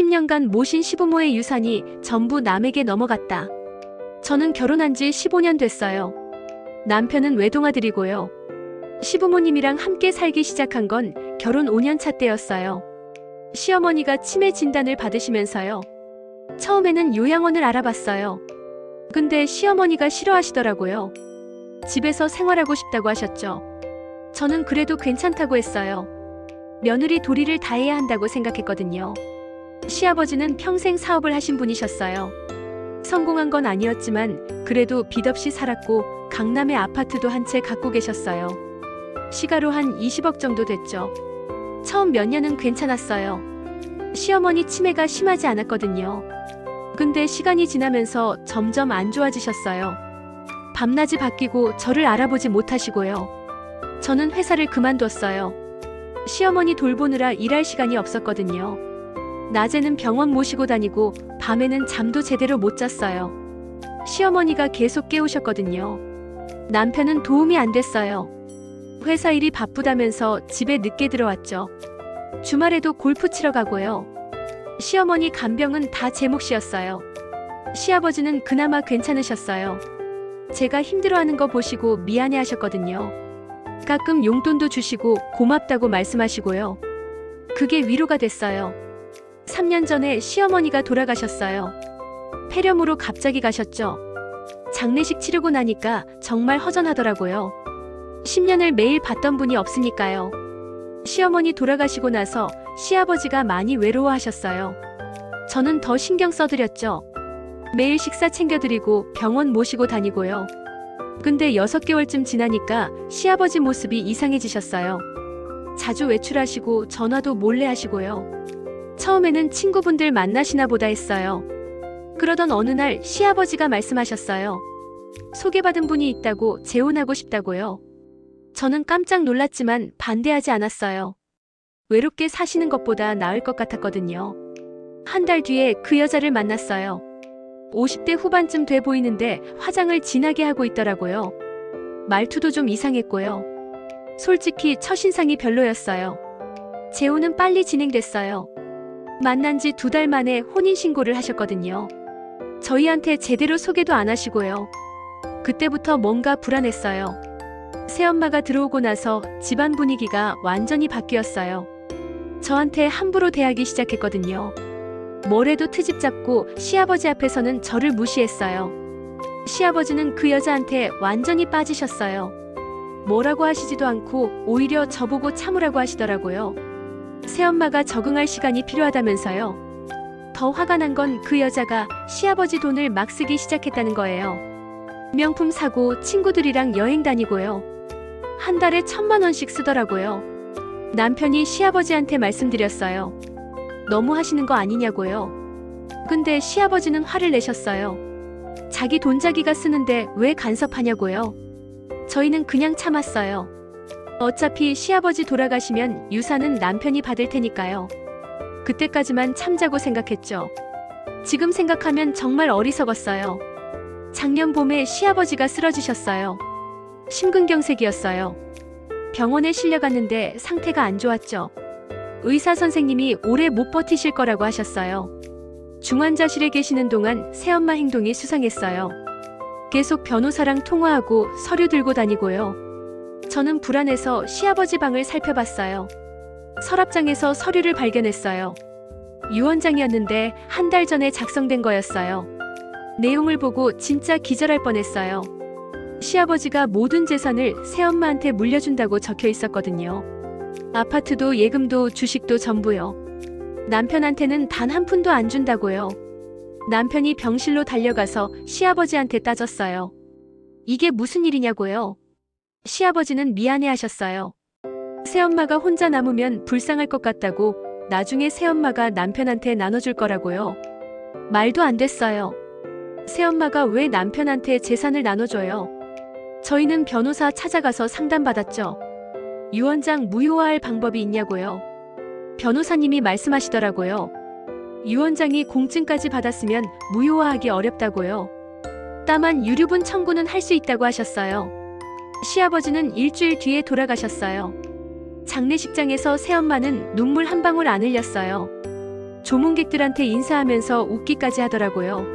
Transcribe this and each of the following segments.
10년간 모신 시부모의 유산이 전부 남에게 넘어갔다. 저는 결혼한 지 15년 됐어요. 남편은 외동아들이고요. 시부모님이랑 함께 살기 시작한 건 결혼 5년 차 때였어요. 시어머니가 치매 진단을 받으시면서요. 처음에는 요양원을 알아봤어요. 근데 시어머니가 싫어하시더라고요. 집에서 생활하고 싶다고 하셨죠. 저는 그래도 괜찮다고 했어요. 며느리 도리를 다해야 한다고 생각했거든요. 시아버지는 평생 사업을 하신 분이셨어요. 성공한 건 아니었지만 그래도 빚 없이 살았고 강남에 아파트도 한 채 갖고 계셨어요. 시가로 한 20억 정도 됐죠. 처음 몇 년은 괜찮았어요. 시어머니 치매가 심하지 않았거든요. 근데 시간이 지나면서 점점 안 좋아지셨어요. 밤낮이 바뀌고 저를 알아보지 못하시고요. 저는 회사를 그만뒀어요. 시어머니 돌보느라 일할 시간이 없었거든요. 낮에는 병원 모시고 다니고 밤에는 잠도 제대로 못 잤어요. 시어머니가 계속 깨우셨거든요. 남편은 도움이 안 됐어요. 회사 일이 바쁘다면서 집에 늦게 들어왔죠. 주말에도 골프 치러 가고요. 시어머니 간병은 다 제 몫이었어요. 시아버지는 그나마 괜찮으셨어요. 제가 힘들어하는 거 보시고 미안해 하셨거든요. 가끔 용돈도 주시고 고맙다고 말씀하시고요. 그게 위로가 됐어요. 3년 전에 시어머니가 돌아가셨어요. 폐렴으로 갑자기 가셨죠. 장례식 치르고 나니까 정말 허전하더라고요. 10년을 매일 봤던 분이 없으니까요. 시어머니 돌아가시고 나서 시아버지가 많이 외로워하셨어요. 저는 더 신경 써드렸죠. 매일 식사 챙겨드리고 병원 모시고 다니고요. 근데 6개월쯤 지나니까 시아버지 모습이 이상해지셨어요. 자주 외출하시고 전화도 몰래 하시고요. 처음에는 친구분들 만나시나 보다 했어요. 그러던 어느 날 시아버지가 말씀하셨어요. 소개받은 분이 있다고 재혼하고 싶다고요. 저는 깜짝 놀랐지만 반대하지 않았어요. 외롭게 사시는 것보다 나을 것 같았거든요. 한 달 뒤에 그 여자를 만났어요. 50대 후반쯤 돼 보이는데 화장을 진하게 하고 있더라고요. 말투도 좀 이상했고요. 솔직히 첫인상이 별로였어요. 재혼은 빨리 진행됐어요. 만난 지 2달 만에 혼인신고를 하셨거든요. 저희한테 제대로 소개도 안 하시고요. 그때부터 뭔가 불안했어요. 새엄마가 들어오고 나서 집안 분위기가 완전히 바뀌었어요. 저한테 함부로 대하기 시작했거든요. 뭐래도 트집 잡고 시아버지 앞에서는 저를 무시했어요. 시아버지는 그 여자한테 완전히 빠지셨어요. 뭐라고 하시지도 않고 오히려 저보고 참으라고 하시더라고요. 새엄마가 적응할 시간이 필요하다면서요. 더 화가 난 건 그 여자가 시아버지 돈을 막 쓰기 시작했다는 거예요. 명품 사고 친구들이랑 여행 다니고요. 한 달에 1,000만 원씩 쓰더라고요. 남편이 시아버지한테 말씀드렸어요. 너무 하시는 거 아니냐고요. 근데 시아버지는 화를 내셨어요. 자기 돈자기가 쓰는데 왜 간섭하냐고요. 저희는 그냥 참았어요. 어차피 시아버지 돌아가시면 유산은 남편이 받을 테니까요. 그때까지만 참자고 생각했죠. 지금 생각하면 정말 어리석었어요. 작년 봄에 시아버지가 쓰러지셨어요. 심근경색이었어요. 병원에 실려갔는데 상태가 안 좋았죠. 의사 선생님이 오래 못 버티실 거라고 하셨어요. 중환자실에 계시는 동안 새엄마 행동이 수상했어요. 계속 변호사랑 통화하고 서류 들고 다니고요. 저는 불안해서 시아버지 방을 살펴봤어요. 서랍장에서 서류를 발견했어요. 유언장이었는데 한 달 전에 작성된 거였어요. 내용을 보고 진짜 기절할 뻔했어요. 시아버지가 모든 재산을 새엄마한테 물려준다고 적혀 있었거든요. 아파트도 예금도 주식도 전부요. 남편한테는 단 한 푼도 안 준다고요. 남편이 병실로 달려가서 시아버지한테 따졌어요. 이게 무슨 일이냐고요. 시아버지는 미안해 하셨어요. 새엄마가 혼자 남으면 불쌍할 것 같다고 나중에 새엄마가 남편한테 나눠줄 거라고요. 말도 안 됐어요. 새엄마가 왜 남편한테 재산을 나눠줘요? 저희는 변호사 찾아가서 상담받았죠. 유언장 무효화할 방법이 있냐고요. 변호사님이 말씀하시더라고요. 유언장이 공증까지 받았으면 무효화하기 어렵다고요. 다만 유류분 청구는 할 수 있다고 하셨어요. 시아버지는 일주일 뒤에 돌아가셨어요. 장례식장에서 새엄마는 눈물 한 방울 안 흘렸어요. 조문객들한테 인사하면서 웃기까지 하더라고요.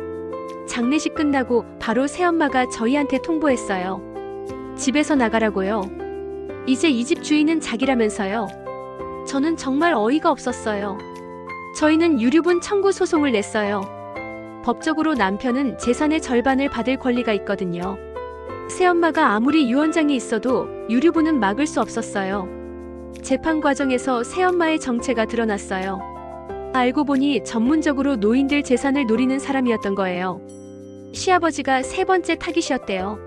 장례식 끝나고 바로 새엄마가 저희한테 통보했어요. 집에서 나가라고요. 이제 이 집 주인은 자기라면서요. 저는 정말 어이가 없었어요. 저희는 유류분 청구 소송을 냈어요. 법적으로 남편은 재산의 절반을 받을 권리가 있거든요. 새엄마가 아무리 유언장이 있어도 유류분은 막을 수 없었어요. 재판 과정에서 새엄마의 정체가 드러났어요. 알고 보니 전문적으로 노인들 재산을 노리는 사람이었던 거예요. 시아버지가 3번째 타깃이었대요.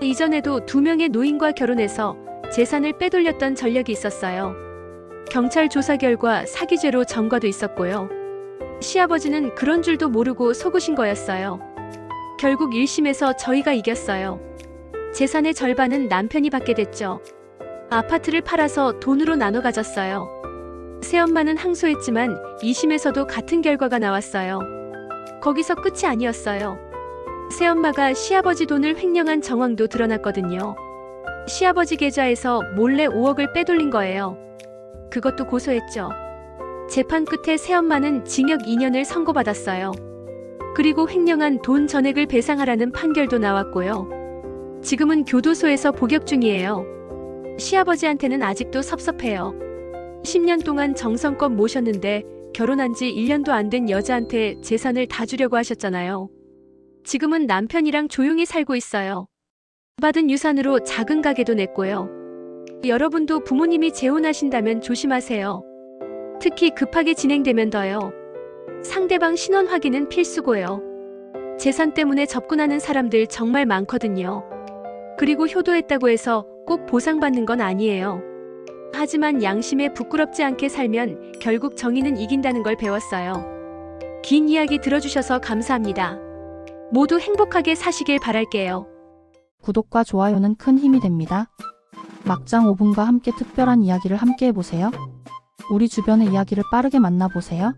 이전에도 2명의 노인과 결혼해서 재산을 빼돌렸던 전력이 있었어요. 경찰 조사 결과 사기죄로 전과도 있었고요. 시아버지는 그런 줄도 모르고 속으신 거였어요. 결국 1심에서 저희가 이겼어요. 재산의 절반은 남편이 받게 됐죠. 아파트를 팔아서 돈으로 나눠 가졌어요. 새엄마는 항소했지만 2심에서도 같은 결과가 나왔어요. 거기서 끝이 아니었어요. 새엄마가 시아버지 돈을 횡령한 정황도 드러났거든요. 시아버지 계좌에서 몰래 5억을 빼돌린 거예요. 그것도 고소했죠. 재판 끝에 새엄마는 징역 2년을 선고받았어요. 그리고 횡령한 돈 전액을 배상하라는 판결도 나왔고요. 지금은 교도소에서 복역 중이에요. 시아버지한테는 아직도 섭섭해요. 10년 동안 정성껏 모셨는데 결혼한 지 1년도 안 된 여자한테 재산을 다 주려고 하셨잖아요. 지금은 남편이랑 조용히 살고 있어요. 받은 유산으로 작은 가게도 냈고요. 여러분도 부모님이 재혼하신다면 조심하세요. 특히 급하게 진행되면 더요. 상대방 신원 확인은 필수고요. 재산 때문에 접근하는 사람들 정말 많거든요. 그리고 효도했다고 해서 꼭 보상받는 건 아니에요. 하지만 양심에 부끄럽지 않게 살면 결국 정의는 이긴다는 걸 배웠어요. 긴 이야기 들어주셔서 감사합니다. 모두 행복하게 사시길 바랄게요. 구독과 좋아요는 큰 힘이 됩니다. 막장 5분과 함께 특별한 이야기를 함께 해보세요. 우리 주변의 이야기를 빠르게 만나보세요.